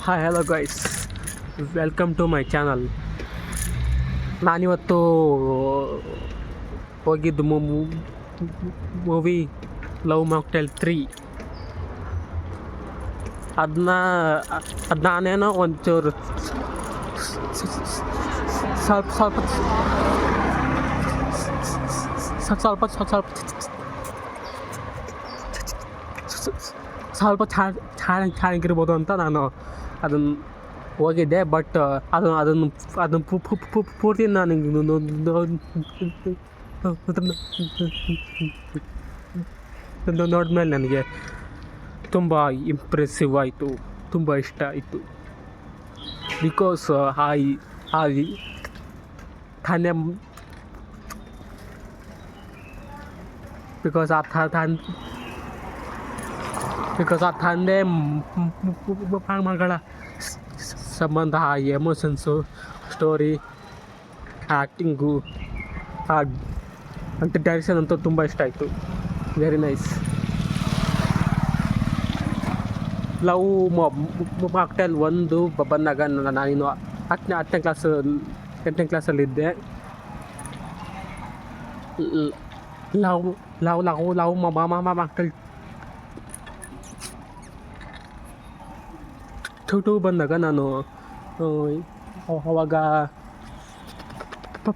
Hi hello guys, welcome to my channel. ನಾನಿವತ್ತು ಹೋಗಿದ್ದು movie love mocktail 3. ಅದು ನಾನೇನೋ ಒಂಚೂರು ಸ್ವಲ್ಪ ಸ್ವಲ್ಪ ಸ್ವಲ್ಪ ಸ್ವಲ್ಪ ಸ್ವಲ್ಪ ಚೆನ್ನಾಗಿರ್ಬೋದು ಅಂತ ನಾನು ಅದನ್ನು ಹೋಗಿದ್ದೆ. ಬಟ್ ಅದನ್ನು ಪೂರ್ತಿ ನನಗೆ ನೋಡಿದ್ಮೇಲೆ ನನಗೆ ತುಂಬ ಇಂಪ್ರೆಸಿವ್ ಆಯಿತು, ತುಂಬ ಇಷ್ಟ ಆಯಿತು. ಬಿಕಾಸ್ ತಾನೇ ಬಿಕಾಸ್ ಆ ತಂದೆ ಮಗಳ ಸಂಬಂಧ, ಆ ಎಮೋಷನ್ಸು, ಸ್ಟೋರಿ, ಆ್ಯಕ್ಟಿಂಗು, ಆ ಡೈರೆಕ್ಷನ್ ಅಂತೂ ತುಂಬ ಇಷ್ಟ ಆಯಿತು. Very nice. ಲವ್ ಮಾಕ್ಟೇಲ್ 1 ಬಂದಾಗ ನಾನಿನ್ನು 8ನೇ ಕ್ಲಾಸಲ್ಲಿದ್ದೆ. ಲವ್ ಮಾಕ್ಟೇಲ್ 2 ಬಂದಾಗ ನಾನು ಅವಾಗ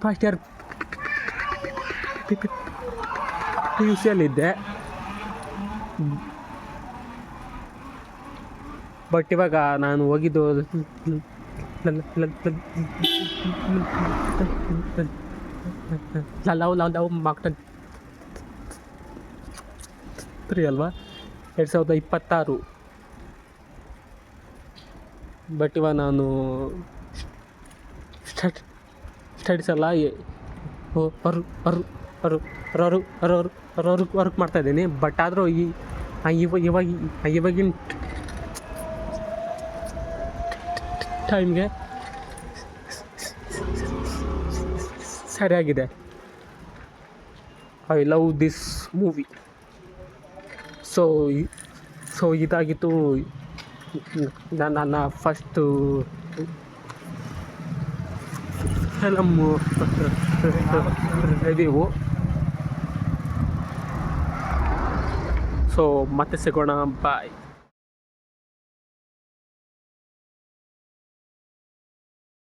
ಫಸ್ಟ್ ಇಯರ್ PUCಯಲ್ಲಿದ್ದೆ. ಬಟ್ ಇವಾಗ ನಾನು ಹೋಗಿದ್ದು ಲವ್ ಮಾಕ್ಟೇಲ್ 3 ಅಲ್ವಾ, 2026. ಬಟ್ ಇವಾಗ ನಾನು ಸ್ಟಡೀಸ್ ಎಲ್ಲ ವರ್ಕ್ ಮಾಡ್ತಾಯಿದ್ದೀನಿ. ಬಟ್ ಆದರೂ ಇವಾಗಿನ ಟೈಮ್ಗೆ ಸರಿಯಾಗಿದೆ. I love this movie. So ಇದಾಗಿತ್ತು ನನ್ನ ಫಸ್ಟು ಫಿಲಮ್ ರಿವ್ಯೂ. ಸೊ ಮತ್ತೆ ಸಿಗೋಣ, ಬಾಯ್.